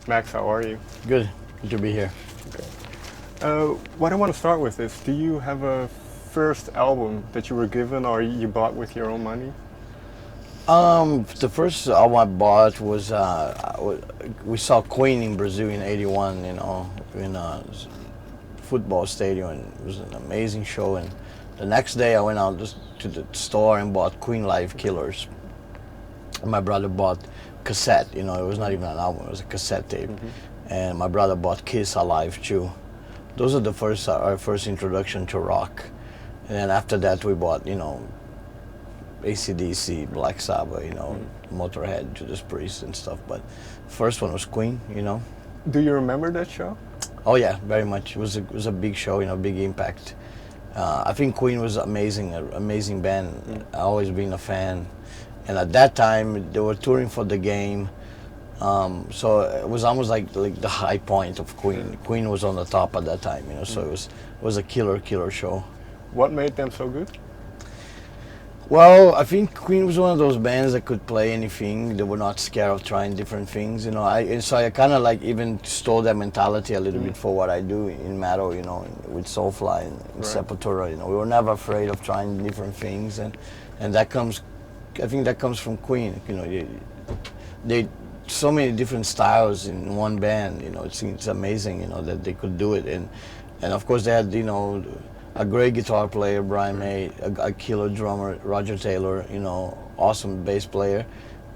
Max, how are you? Good. Good to be here. Okay. What I want to start with is, do you have a first album that you were given or you bought with your own money? The first album I bought was we saw Queen in Brazil in '81. In a football stadium, and it was an amazing show. And the next day, I went out just to the store and bought Queen Live Killers. And my brother bought cassette. It was not even an album; it was a cassette tape. And my brother bought Kiss Alive too. Those are our first introduction to rock. And then after that, we bought AC/DC, Black Sabbath, Motorhead, Judas Priest and stuff. But first one was Queen. Do you remember that show? Oh yeah, very much. It was a big show, big impact. I think Queen was amazing, an amazing band. I always been a fan. And at that time, they were touring for the game. So it was almost like the high point of Queen. Queen was on the top at that time, so it was a killer show. What made them so good? Well, I think Queen was one of those bands that could play anything. They were not scared of trying different things, So I kind of even stole that mentality a little bit for what I do in metal, with Soulfly and Sepultura. We were never afraid of trying different things, and I think that comes from Queen. They so many different styles in one band. It's amazing, that they could do it, and of course they had a great guitar player, Brian May, a killer drummer, Roger Taylor, awesome bass player,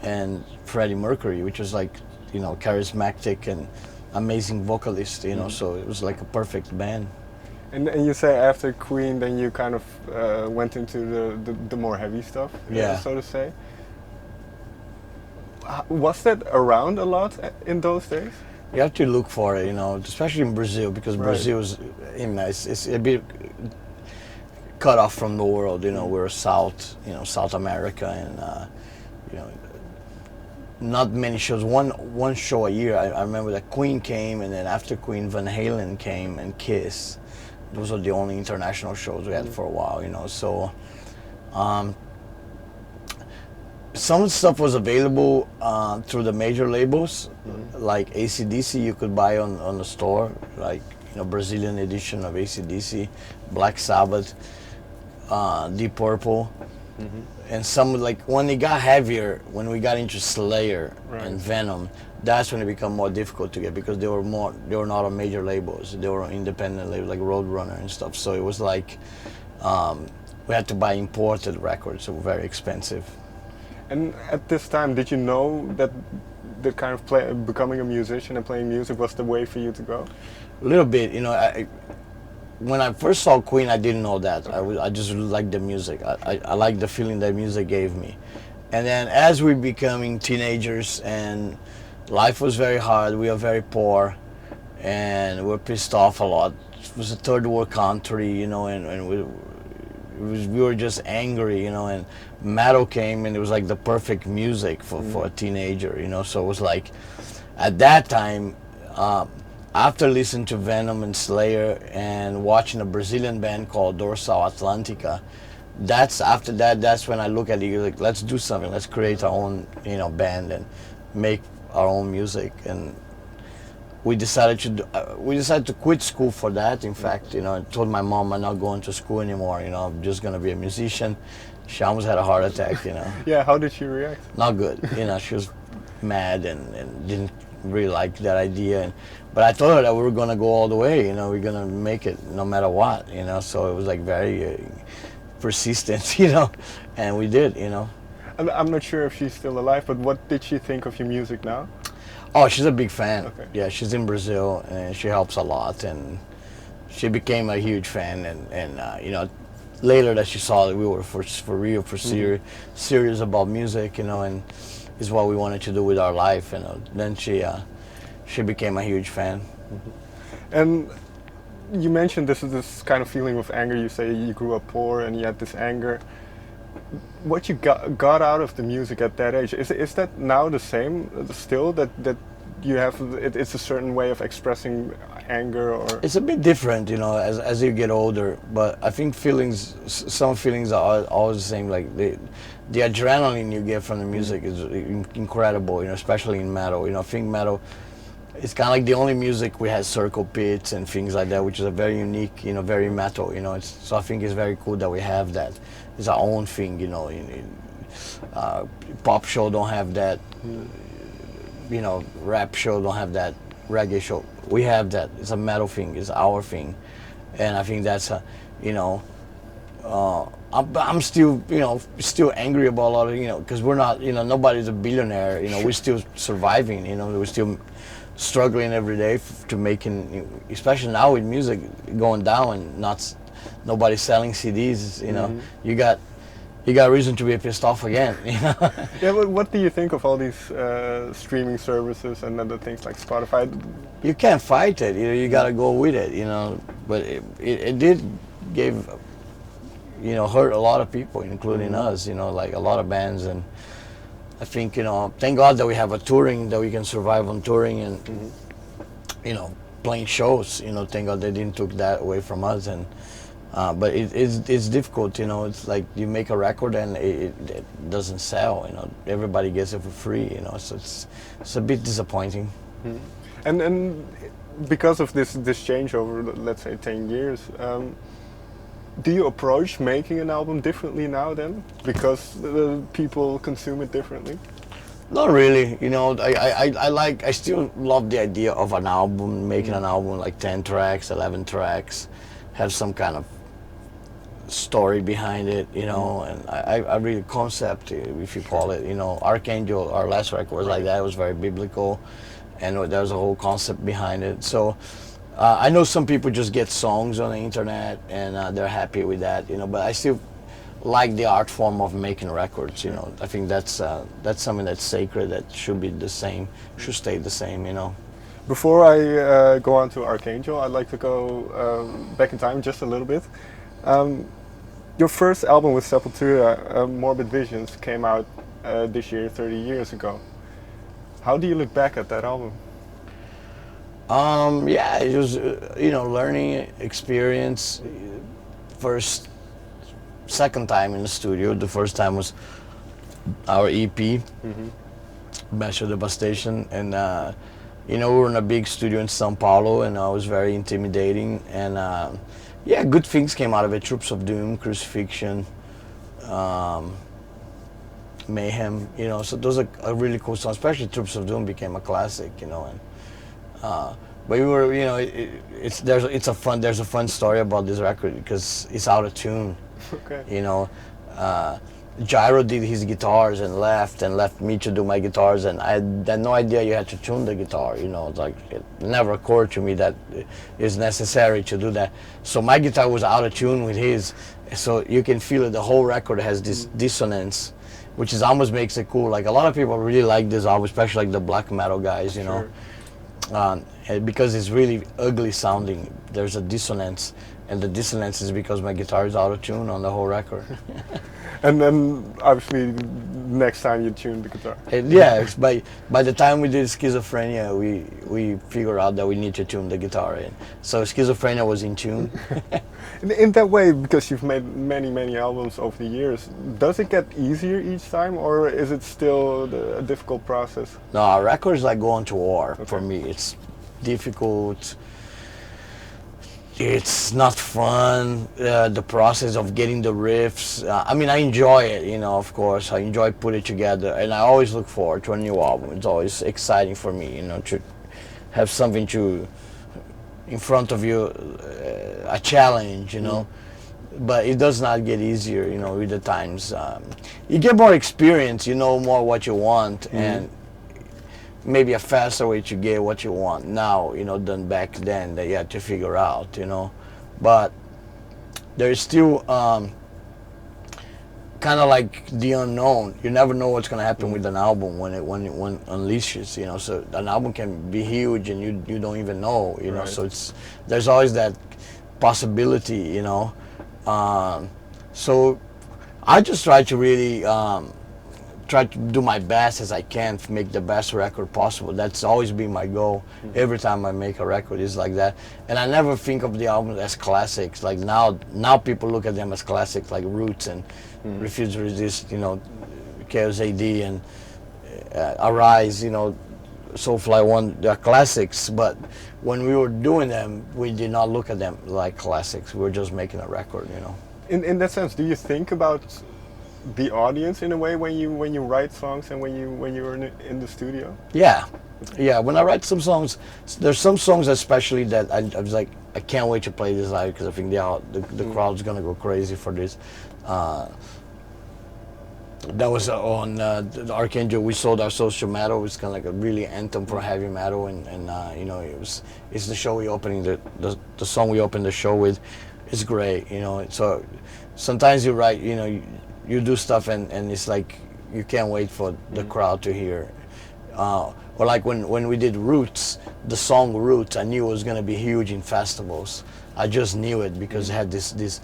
and Freddie Mercury, which was charismatic and amazing vocalist, so it was like a perfect band. And you say after Queen, then you kind of went into the more heavy stuff, so to say. Was that around a lot in those days? You have to look for it, especially in Brazil, because Brazil is, it's a bit cut off from the world. We're South America, and not many shows. One show a year. I remember that Queen came, and then after Queen, Van Halen came, and Kiss. Those are the only international shows we had for a while. So. Some stuff was available through the major labels, like AC/DC you could buy on the store, Brazilian edition of AC/DC, Black Sabbath, Deep Purple, and some when they got heavier, when we got into Slayer and Venom, that's when it became more difficult to get because they were not on major labels, they were on independent labels like Roadrunner and stuff. So it was we had to buy imported records, so very expensive. And at this time, did you know that the kind of becoming a musician and playing music was the way for you to go? A little bit, when I first saw Queen, I didn't know that. I just liked the music. I liked the feeling that music gave me. And then as we becoming teenagers and life was very hard, we were very poor, and we were pissed off a lot. It was a third world country, and we were just angry, and metal came, and it was like the perfect music for a teenager, So it was at that time, after listening to Venom and Slayer and watching a Brazilian band called Dorsal Atlantica, that's when I look at it, let's do something, let's create our own, band and make our own music. And we decided to quit school for that. In fact, I told my mom I'm not going to school anymore. I'm just going to be a musician. She almost had a heart attack. Yeah, how did she react? Not good. She was mad and didn't really like that idea. But I told her that we were going to go all the way. We're going to make it no matter what. So it was very persistent. And we did. I'm not sure if she's still alive, but what did she think of your music now? Oh, she's a big fan. Okay. Yeah, she's in Brazil, and she helps a lot, and she became a huge fan. And later that she saw that we were for real, serious about music, and is what we wanted to do with our life. Then she became a huge fan. And you mentioned this kind of feeling of anger. You say you grew up poor and you had this anger. What you got out of the music at that age, is that now the same still, that you have it's a certain way of expressing anger? Or it's a bit different, as you get older, but I think some feelings are always the same. Like the adrenaline you get from the music is incredible, especially in metal. I think metal it's kind of like the only music we had circle pits and things like that, which is a very unique, very metal, so I think it's very cool that we have that. It's our own thing, pop show don't have that, rap show don't have that, reggae show. We have that. It's a metal thing. It's our thing, and I think that's I'm still, still angry about a lot of, because we're not, nobody's a billionaire. We're still surviving. We're still struggling every day to making, especially now with music going down and nobody selling CDs. You got reason to be pissed off again. Yeah, but what do you think of all these streaming services and other things like Spotify? You can't fight it. You got to go with it. But it did give, hurt a lot of people, including us. Like a lot of bands, and I think thank God that we have that we can survive on touring and playing shows. Thank God they didn't took that away from us. And but it's difficult. It's like you make a record and it doesn't sell. Everybody gets it for free. So it's a bit disappointing. And because of this change over, let's say, 10 years. Do you approach making an album differently now then? Because people consume it differently? Not really. I still love the idea of an album, making an album like 10 tracks, 11 tracks, have some kind of story behind it, and I really concept, if you call it, Archangel, our last record was like that. It was very biblical, and there's a whole concept behind it. So I know some people just get songs on the internet and they're happy with that, but I still like the art form of making records. I think that's something that's sacred, that should be the same, should stay the same. Before I go on to Archangel, I'd like to go back in time just a little bit. Your first album with Sepultura, Morbid Visions, came out this year, 30 years ago. How do you look back at that album? Yeah, it was, learning experience. Second time in the studio. The first time was our EP, Master Devastation, and we were in a big studio in São Paulo, and it was very intimidating. And yeah, good things came out of it. Troops of Doom, Crucifixion, Mayhem. So those are a really cool songs. Especially Troops of Doom became a classic. And but we were, there's a fun story about this record because it's out of tune. Okay. Gyro did his guitars and left me to do my guitars, and I had no idea you had to tune the guitar. Like it never occurred to me that it's necessary to do that. So my guitar was out of tune with his, so you can feel it. The whole record has this dissonance, which almost makes it cool. Like a lot of people really like this album, especially like the black metal guys, Sure. Because it's really ugly sounding. There's a dissonance, and the dissonance is because my guitar is out of tune on the whole record. And then obviously next time you tune the guitar. Yeah, by the time we did Schizophrenia, we figured out that we need to tune the guitar in. So Schizophrenia was in tune. In that way, because you've made many albums over the years, does it get easier each time, or is it still a difficult process? No, our record is like going to war. Okay. For me. It's difficult. It's not fun, the process of getting the riffs. I enjoy it, of course. I enjoy putting it together, and I always look forward to a new album. It's always exciting for me, to have something in front of you, a challenge, But it does not get easier, with the times. You get more experience, you know more what you want, and maybe a faster way to get what you want now, than back then that you had to figure out, But there's still kind of like the unknown. You never know what's going to happen with an album when it unleashes, So an album can be huge and you don't even know, Right. So there's always that possibility, So I just try to really try to do my best as I can to make the best record possible. That's always been my goal. Every time I make a record is like that. And I never think of the albums as classics. Like now people look at them as classics, like Roots and Refuse to Resist, Chaos AD and Arise, Soulfly one, they're classics, but when we were doing them, we did not look at them like classics. We were just making a record, you know. In that sense, do you think about the audience in a way when you write songs and when you're in the studio? Yeah, yeah. When I write some songs, there's some songs especially that I was like, I can't wait to play this live because I think the crowd's gonna go crazy for this. That was on the Archangel. We sold our social metal. It's kind of like a really anthem for heavy metal, and you know, it's the show we opening the song we opened the show with. It's great, you know. So sometimes you write, you know, you do stuff and it's like you can't wait for the crowd to hear. Or like when we did Roots, the song Roots, I knew it was gonna be huge in festivals. I just knew it because it had this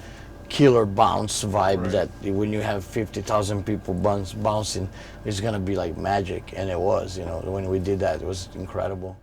killer bounce vibe that when you have 50,000 people bouncing, it's gonna be like magic, and it was. You know, when we did that, it was incredible.